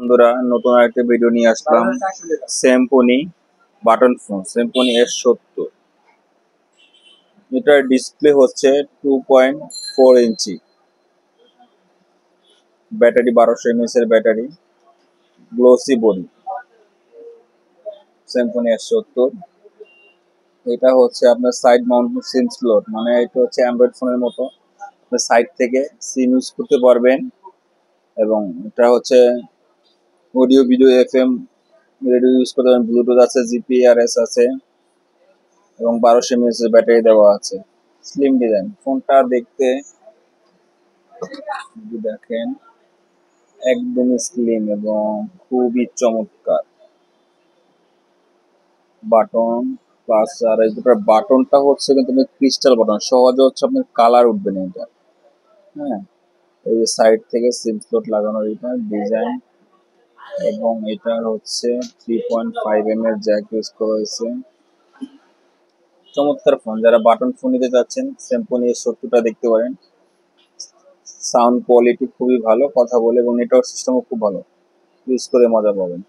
বন্ধুরা, নতুন আরেকটা ভিডিও নিয়ে আসলাম। Samsung button phone Samsung S70। এটার ডিসপ্লে হচ্ছে 2.4 ইঞ্চি, ব্যাটারি 1200 mAh এর battery, glossy body. Samsung S70 এটা হচ্ছে আপনার সাইড মাউন্ট সিম স্লট, মানে এটা হচ্ছে অ্যান্ড্রয়েড ফোনের মতো। আপনি সাইড থেকে সিম ইউজ করতে পারবেন এবং এটা হচ্ছে audio video FM radio use করতে পারবেন। ব্লুটুথ আছে, GPRS আছে এবং 1200 mAh এর ব্যাটারি দেওয়া আছে। স্লিম ডিজাইন ফোনটা দেখতে যদি দেখেন একদমই স্লিম এবং খুবই চমৎকার। বাটন প্লাস আর এই দুটার বাটনটা হচ্ছে কিন্তু ক্রিস্টাল বাটন, সহজে হচ্ছে আপনার কালার উঠবে না এটা। হ্যাঁ, এই যে সাইড থেকে সিম স্লট লাগানো এটা ডিজাইন, এবং এটার হচ্ছে 3.5mm এর জ্যাক ইউজ করা হয়েছে। চমৎকার ফোন, যারা বাটন ফোন নিতে যাচ্ছেন স্যামসং S70টা দেখতে পারেন। সাউন্ড কোয়ালিটি খুবই ভালো, কথা বলে এবং নেটওয়ার্ক সিস্টেমও খুব ভালো, ইউজ করে মজা পাবেন।